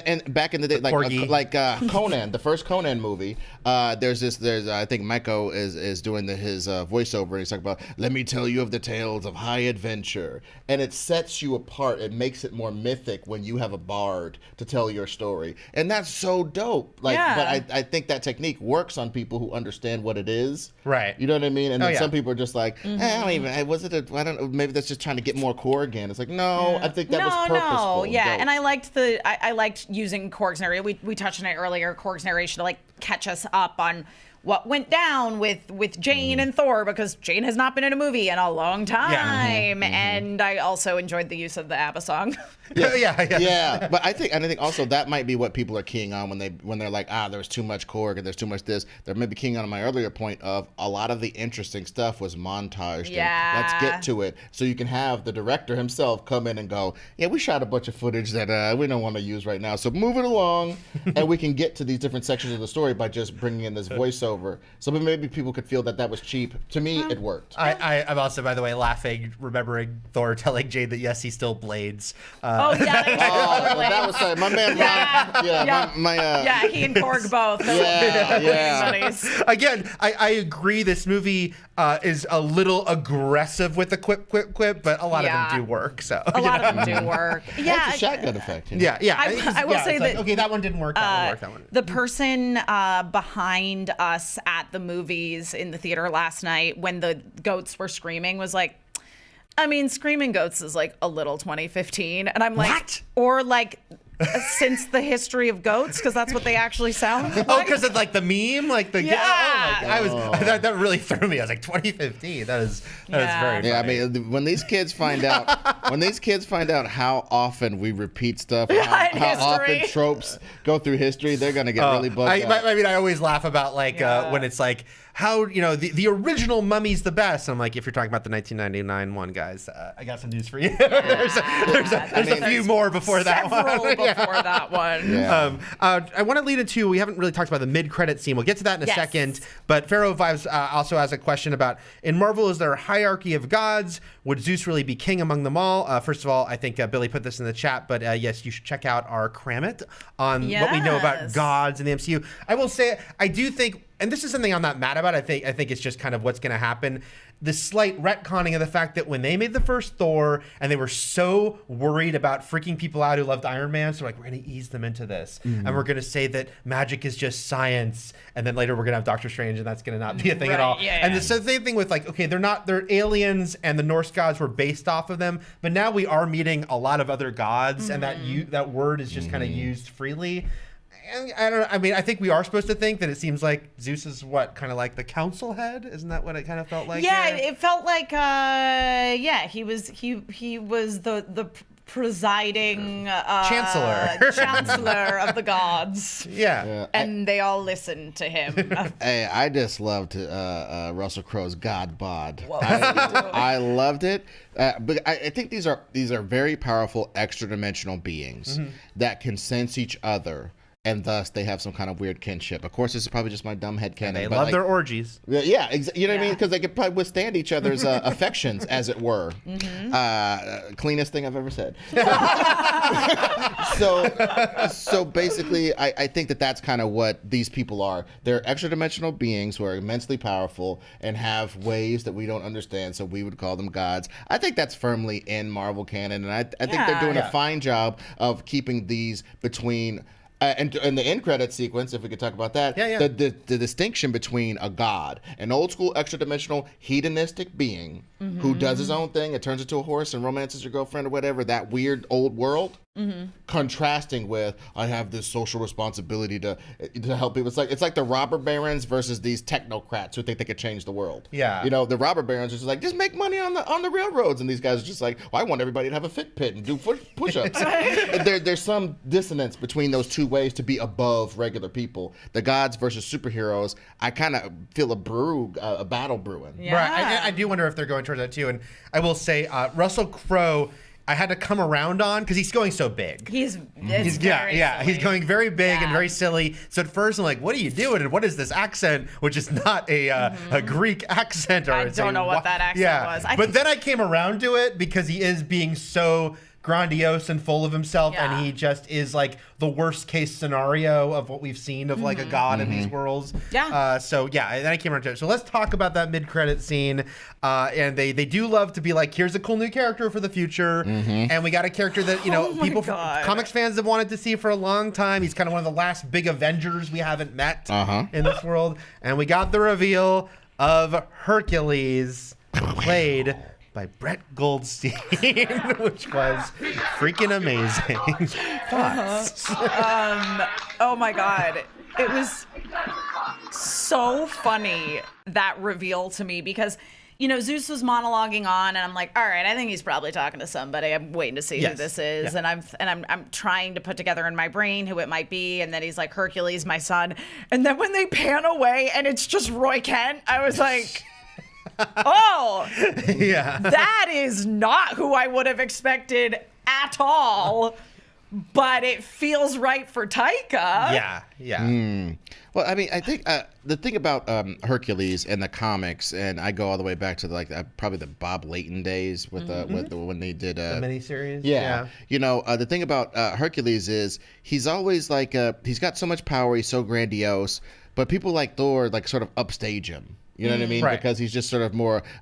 S3: and back in the day, like Conan, the first Conan movie. There's I think Maiko is doing his voiceover, and he's talking about, let me tell you of the tales of high adventure, and it sets you apart. It makes it more mythic when you have a bard to tell your story, and that's so dope. Like, but I think that technique works on people who understand what it is.
S1: Right.
S3: You know what I mean? And then some people are just like, I don't even. I don't know. Maybe that's just trying to get more core again. It's like, no. I think that was purposeful.
S2: Yeah, and I liked using Korg's narration. We touched on it earlier. Korg's narration to like catch us up on what went down with Jane and Thor, because Jane has not been in a movie in a long time. And I also enjoyed the use of the ABBA song.
S3: Yeah, but I think also that might be what people are keying on when they're like, there's too much Korg and there's too much this. They're maybe keying on my earlier point of a lot of the interesting stuff was montaged.
S2: Yeah.
S3: And let's get to it, so you can have the director himself come in and go, yeah, we shot a bunch of footage that we don't want to use right now, so move it along, and we can get to these different sections of the story by just bringing in this voiceover voiceover. So maybe people could feel that was cheap. To me, it worked.
S1: I'm also, by the way, laughing, remembering Thor telling Jade that yes, he still blades.
S2: Oh yeah,
S3: that was sorry. My man.
S2: Yeah, he and Korg both.
S3: Yeah.
S1: Again, I agree. This movie is a little aggressive with the quip, but a lot of them do work. So
S2: a lot of them do work. Yeah,
S3: it's a shotgun effect.
S1: Yeah.
S2: I will say that
S1: okay, that one didn't work. That one worked. That one.
S2: The person behind us at the movies in the theater last night when the goats were screaming was like, I mean, screaming goats is like a little 2015, and I'm like,
S1: what?
S2: Or like. Since the history of goats, because that's what they actually sound like.
S1: Oh, because it's like the meme, like the
S2: yeah.
S1: That really threw me. I was like 2015. That is very funny.
S3: Yeah, I mean, when these kids find out, how often we repeat stuff, how often tropes go through history, they're gonna get really bugged out.
S1: I mean, I always laugh about like when it's like how the original Mummy's the best. And I'm like, if you're talking about the 1999 one, guys, I got some news for you. there's a few more before that one.
S2: Before that one.
S3: Yeah.
S1: I want to lead into, we haven't really talked about the mid-credit scene. We'll get to that in a second. But Pharaoh Vibes also has a question about, in Marvel, is there a hierarchy of gods? Would Zeus really be king among them all? First of all, I think Billy put this in the chat, but yes, you should check out our Kramit on what we know about gods in the MCU. I will say, I do think, and this is something I'm not mad about, I think it's just kind of what's going to happen. The slight retconning of the fact that when they made the first Thor and they were so worried about freaking people out who loved Iron Man, so like, we're going to ease them into this. And we're going to say that magic is just science. And then later we're going to have Doctor Strange and that's going to not be a thing at all.
S2: Yeah,
S1: and the same thing with like, okay, they're aliens and the Norse gods were based off of them. But now we are meeting a lot of other gods and that word is just kind of used freely. I don't know. I mean, I think we are supposed to think that it seems like Zeus is what, kind of like the council head? Isn't that what it kind of felt like?
S2: Yeah, it felt like he was the presiding chancellor of the gods.
S1: Yeah.
S2: And they all listened to him.
S3: Hey, I just loved Russell Crowe's God Bod. I loved it. But I think these are very powerful extra dimensional beings that can sense each other. And thus, they have some kind of weird kinship. Of course, this is probably just my dumb head canon.
S1: They love their orgies.
S3: Yeah, you know what I mean? Because they could probably withstand each other's affections, as it were. Cleanest thing I've ever said. So basically, I think that's kind of what these people are. They're extra-dimensional beings who are immensely powerful and have ways that we don't understand, so we would call them gods. I think that's firmly in Marvel canon, and I think they're doing a fine job of keeping these between... and the end credit sequence, if we could talk about that, the distinction between a god, an old school extra dimensional hedonistic being who does his own thing and turns into a horse and romances your girlfriend or whatever, that weird old world, contrasting with, I have this social responsibility to help people. It's like the robber barons versus these technocrats who think they could change the world.
S1: Yeah.
S3: You know, the robber barons are just like, just make money on the railroads, and these guys are just like, well, I want everybody to have a fit pit and do push-ups. There's some dissonance between those two ways to be above regular people. The gods versus superheroes, I kind of feel a battle brewing.
S1: Yeah. Right. I do wonder if they're going towards that too. And I will say, Russell Crowe, I had to come around on because he's going so big.
S2: He's
S1: going very big and very silly. So at first I'm like, what are you doing? And what is this accent? Which is not a Greek accent. Or
S2: I don't know what that accent was.
S1: But then I came around to it because he is being so grandiose and full of himself, and he just is like the worst case scenario of what we've seen of like a god in these worlds. And then I came around to it. So let's talk about that mid-credit scene. And they do love to be like, here's a cool new character for the future, and we got a character that comics fans have wanted to see for a long time. He's kind of one of the last big Avengers we haven't met in this world, and we got the reveal of Hercules, played by Brett Goldstein, which was freaking amazing. Thoughts?
S2: Oh my God. It was so funny, that reveal to me, because, you know, Zeus was monologuing on, and I'm like, all right, I think he's probably talking to somebody. I'm waiting to see who this is. And I'm trying to put together in my brain who it might be. And then he's like, Hercules, my son. And then when they pan away and it's just Roy Kent, I was like, oh, that is not who I would have expected at all, but it feels right for Taika.
S3: Well, I mean, I think the thing about Hercules and the comics, and I go all the way back to probably the Bob Layton days with when they did
S1: the miniseries.
S3: Yeah. The thing about Hercules is he's always like he's got so much power, he's so grandiose, but people like Thor like sort of upstage him. You know what I mean?
S1: Right.
S3: Because he's just sort of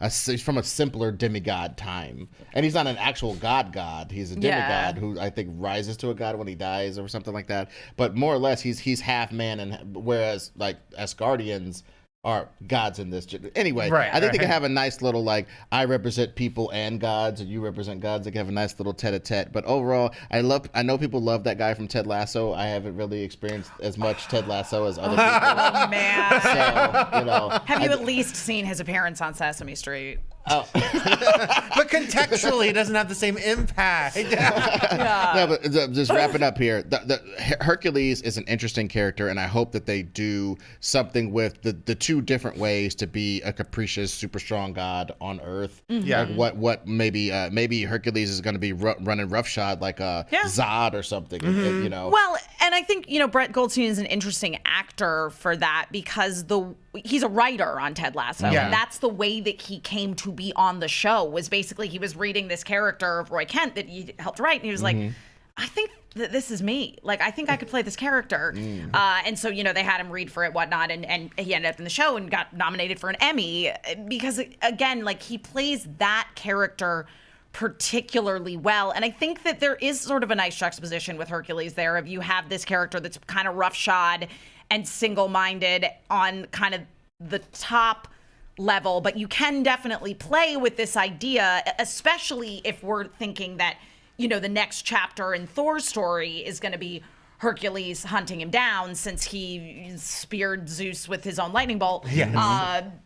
S3: he's from a simpler demigod time. And he's not an actual god. He's a demigod who I think rises to a god when he dies or something like that. But more or less, he's half man, and whereas like Asgardians are gods in this. Anyway, I think they can have a nice little like, I represent people and gods, and you represent gods. They can have a nice little tete-a-tete. But overall, I know people love that guy from Ted Lasso. I haven't really experienced as much Ted Lasso as other people.
S2: Oh, man.
S3: So,
S2: have you at least seen his appearance on Sesame Street?
S3: Oh.
S1: But contextually, it doesn't have the same impact.
S3: No, but just wrapping up here, the Hercules is an interesting character, and I hope that they do something with the two different ways to be a capricious, super strong god on Earth.
S1: Yeah.
S3: Like what maybe Hercules is going to be running roughshod like a Zod or something.
S2: Well, and I think Brett Goldstein is an interesting actor for that because he's a writer on Ted Lasso, and that's the way that he came to be on the show. Was basically he was reading this character of Roy Kent that he helped write, and he was like, I think that this is me. Like, I think I could play this character. And so, they had him read for it, whatnot, and he ended up in the show and got nominated for an Emmy because, again, like, he plays that character particularly well. And I think that there is sort of a nice juxtaposition with Hercules there. If you have this character that's kind of roughshod and single-minded on kind of the top level, but you can definitely play with this idea, especially if we're thinking that, the next chapter in Thor's story is going to be Hercules hunting him down since he speared Zeus with his own lightning bolt.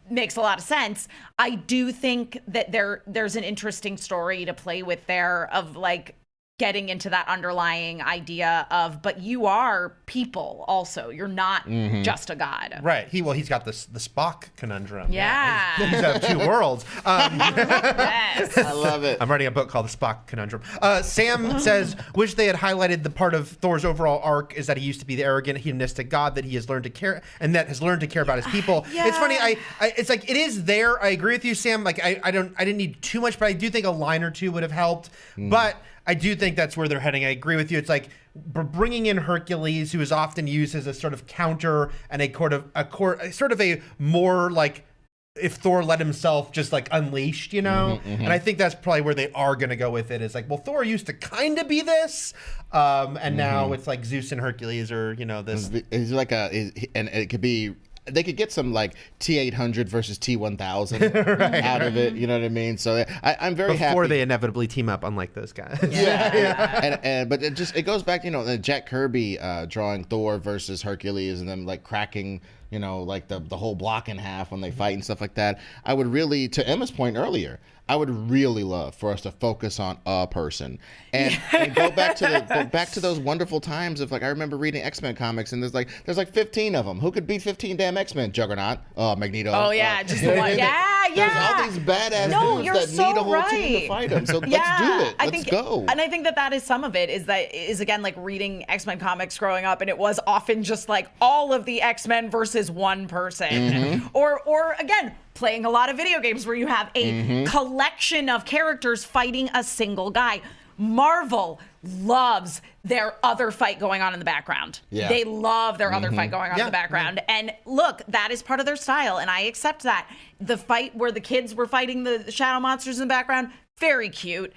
S2: Makes a lot of sense. I do think that there's an interesting story to play with there of like getting into that underlying idea of, but you are people also. You're not just a god.
S1: Right. He's got the Spock conundrum.
S2: Yeah.
S1: He's of two worlds.
S2: Yes.
S3: I love it.
S1: I'm writing a book called The Spock Conundrum. Sam says, wish they had highlighted the part of Thor's overall arc is that he used to be the arrogant, hedonistic god that he has learned to care, and that has learned to care about his people. It's funny. It's like, it is there. I agree with you, Sam. Like, I didn't need too much, but I do think a line or two would have helped. But I do think that's where they're heading. I agree with you. It's like bringing in Hercules, who is often used as a sort of counter and sort of a more like if Thor let himself just like unleashed, And I think that's probably where they are going to go with it. Is like, well, Thor used to kind of be this, and now it's like Zeus and Hercules are, this.
S3: He's like and it could be. They could get some like T-800 versus T-1000 out of it. You know what I mean? So I'm very happy.
S1: Before they inevitably team up, unlike those guys.
S3: But it goes back, Jack Kirby drawing Thor versus Hercules and them like cracking, like the whole block in half when they fight and stuff like that. I would really, to Emma's point earlier, I would really love for us to focus on a person and go back to those wonderful times of like I remember reading X-Men comics and there's like 15 of them. Who could beat 15 damn X-Men? Juggernaut, Magneto.
S2: Oh yeah, just the one.
S3: There's all these badass dudes that need a whole team to fight them. So let's do it. Let's go.
S2: And I think that is some of it is again like reading X-Men comics growing up, and it was often just like all of the X-Men versus one person, or again, playing a lot of video games where you have a collection of characters fighting a single guy. Marvel loves their other fight going on in the background. Yeah. They love their other fight going on in the background. And look, that is part of their style, and I accept that. The fight where the kids were fighting the shadow monsters in the background, very cute.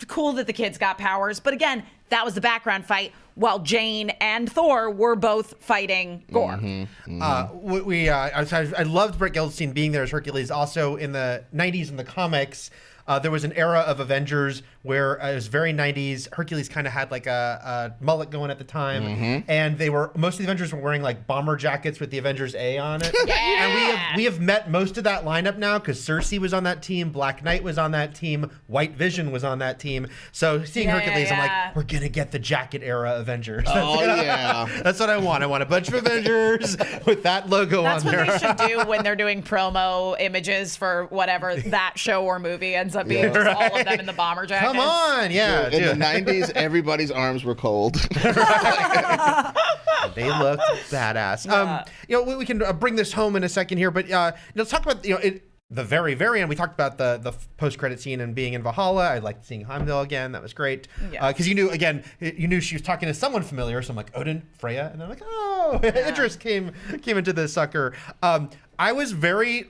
S2: Cool that the kids got powers. But again, that was the background fight while Jane and Thor were both fighting Gore.
S1: I loved Brett Goldstein being there as Hercules. Also in the 90s in the comics, there was an era of Avengers where it was very 90s. Hercules kind of had like a mullet going at the time, and most of the Avengers were wearing like bomber jackets with the Avengers A on it. And we have met most of that lineup now because Cersei was on that team, Black Knight was on that team, White Vision was on that team. So seeing Hercules, I'm like, we're gonna get the jacket era Avengers. That's what I want. I want a bunch of Avengers with that logo on there.
S2: That's what they should do when they're doing promo images for whatever that show or movie ends up being. Just all of them in the bomber jackets.
S1: Come on,
S3: in the 90s, everybody's arms were cold.
S1: They looked badass. We can bring this home in a second here, but let's talk about the very, very end. We talked about the post-credit scene and being in Valhalla. I liked seeing Heimdall again. That was great. Because you knew she was talking to someone familiar. So I'm like, Odin, Freya, and they're like, oh, Idris came into this sucker. I was very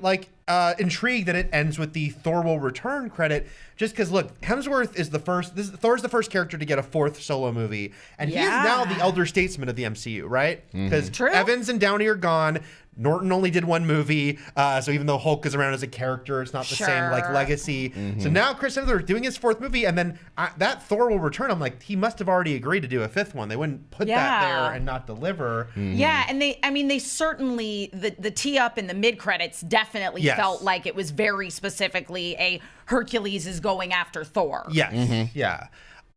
S1: intrigued that it ends with the Thor will return credit, just because look, Hemsworth is Thor's the first character to get a 4th solo movie, and he is now the elder statesman of the MCU, right? Because Evans and Downey are gone. Norton only did 1 movie, so even though Hulk is around as a character, it's not the same legacy. So now Chris Hemsworth doing his 4th movie, and then that Thor will return. I'm like, he must have already agreed to do a 5th one. They wouldn't put that there and not deliver.
S2: Yeah, and they certainly the tee up in the mid credits definitely felt like it was very specifically a Hercules is going after Thor.
S1: Yes, yeah.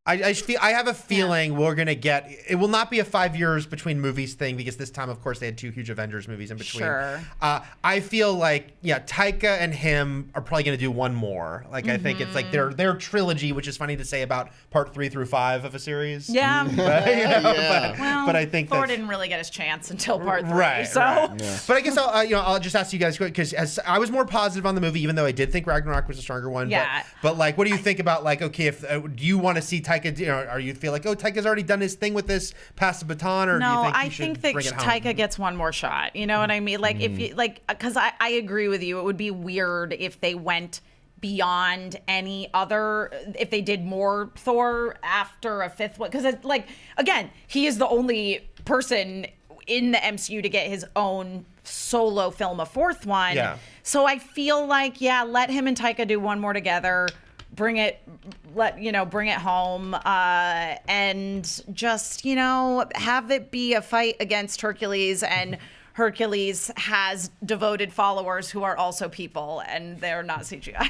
S1: I have a feeling we're gonna get. It will not be a 5 years between movies thing, because this time, of course, they had 2 huge Avengers movies in between.
S2: Sure.
S1: I feel like Taika and him are probably gonna do 1 more. I think it's like their trilogy, which is funny to say about part 3 through 5 of a series.
S2: Yeah.
S1: But I think
S2: Thor didn't really get his chance until part 3.
S1: Right.
S2: So.
S1: Right. Yeah. But I guess I'll just ask you guys, because I was more positive on the movie, even though I did think Ragnarok was a stronger one.
S2: Yeah.
S1: But what do you think about if do you want to see Taika? Are you feel like Taika's already done his thing with this, pass the baton, or do you think
S2: I think that Taika gets 1 more shot. You know what I mean? If you because I agree with you. It would be weird if they went beyond any other, if they did more Thor after a 5th one, because again, he is the only person in the MCU to get his own solo film, a 4th one.
S1: Yeah.
S2: So I feel like let him and Taika do 1 more together. Bring it home, and just have it be a fight against Hercules, and Hercules has devoted followers who are also people, and they're not CGI.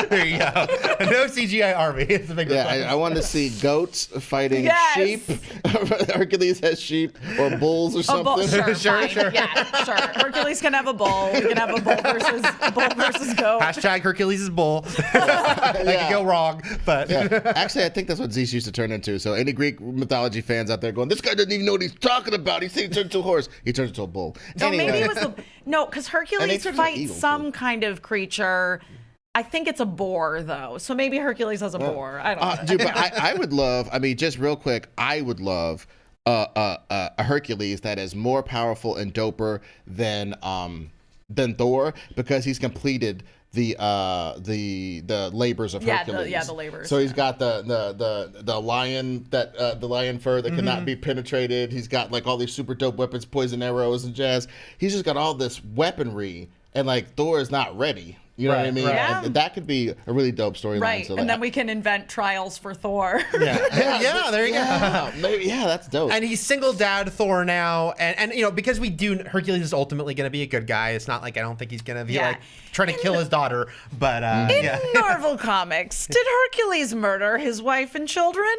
S1: There you go. No CGI army. It's a big
S3: I want to see goats fighting sheep. Hercules has sheep or bulls or something.
S2: Sure. Yeah, sure. Hercules can have a bull. We can have a bull versus goat.
S1: Hashtag Hercules is bull. That could go wrong, but
S3: actually, I think that's what Zeus used to turn into. So any Greek mythology fans out there going, this guy doesn't even know what he's talking about. He said he turned into a horse. He turns into a bull.
S2: So
S3: anyway.
S2: maybe it was because Hercules fights some kind of creature. I think it's a boar, though. So maybe Hercules has a boar. I don't know.
S3: Dude, but I would love, just real quick, I would love a Hercules that is more powerful and doper than Thor, because he's completed the labors of Hercules.
S2: The labors.
S3: So he's got the lion the lion fur that cannot be penetrated. He's got all these super dope weapons, poison arrows and jazz. He's just got all this weaponry, and Thor is not ready. You know what I mean?
S1: Right.
S2: Yeah.
S3: And that could be a really dope storyline.
S2: Right,
S3: So
S2: and then we can invent trials for Thor.
S1: Yeah, there you go.
S3: Maybe, that's dope.
S1: And he's single dad Thor now, and because Hercules is ultimately going to be a good guy. It's not I don't think he's going to be trying to kill his daughter. But
S2: in Marvel Comics, did Hercules murder his wife and children?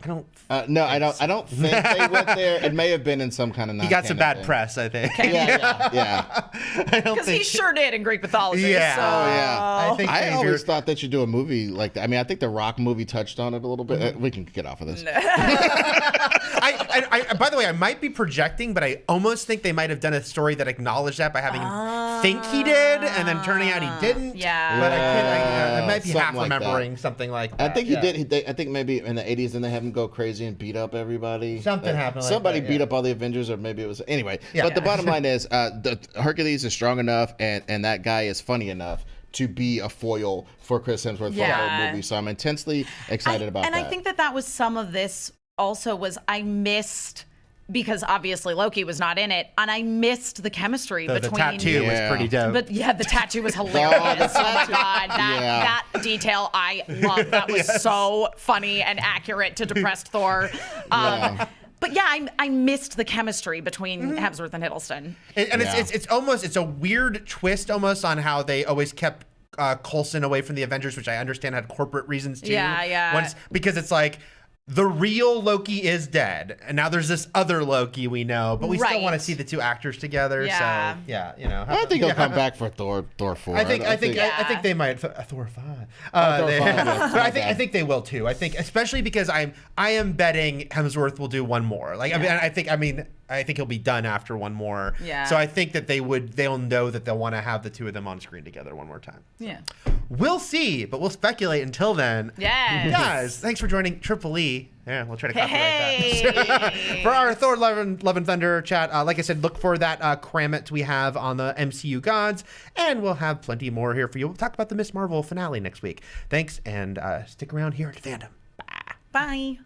S1: I don't.
S3: No, I don't think they went there. It may have been in some kind of.
S1: He got some bad press, I think.
S3: Yeah.
S1: I don't
S2: because he sure did in Greek mythology.
S1: Yeah.
S2: So.
S1: I think
S3: I always thought they should do a movie like that. I mean, I think the Rock movie touched on it a little bit. We can get off of this.
S1: By the way, I might be projecting, but I almost think they might have done a story that acknowledged that by having him think he did, and then turning out he didn't.
S2: Yeah.
S1: But I might be half
S3: Something like
S1: remembering something like that.
S3: I think he did. I think maybe in the 80s, and they have him go crazy and beat up everybody.
S1: Something happened.
S3: Somebody
S1: like that,
S3: beat up all the Avengers, or maybe it was anyway. But the bottom line is, the Hercules is strong enough, and that guy is funny enough to be a foil for Chris Hemsworth for the whole movie. So I'm intensely excited about that.
S2: And I think that was some of this also was I missed, because obviously Loki was not in it, and I missed the chemistry between.
S1: The tattoo was pretty dope.
S2: But the tattoo was hilarious. Oh my god, that detail I loved. That was so funny and accurate to depressed Thor. But I missed the chemistry between Hemsworth and Hiddleston.
S1: And it's a weird twist almost on how they always kept Coulson away from the Avengers, which I understand had corporate reasons too.
S2: Yeah.
S1: Because it's the real Loki is dead, and now there's this other Loki we know, but we still want to see the two actors together.
S2: Yeah.
S1: So yeah,
S3: I think he'll come back for Thor 4.
S1: I think they might. Thor 5. I think they will too. I think especially because I am betting Hemsworth will do one more. Like I think he'll be done after one more.
S2: Yeah.
S1: So I think that they'll know that they'll want to have the two of them on screen together one more time.
S2: Yeah.
S1: We'll see, but we'll speculate until then.
S2: Yes.
S1: Guys, thanks for joining Triple E. Yeah, we'll try to copyright that. For our Thor Love and Thunder chat, like I said, look for that Kramit we have on the MCU Gods, and we'll have plenty more here for you. We'll talk about the Miss Marvel finale next week. Thanks, and stick around here at Fandom. Bye.
S2: Bye.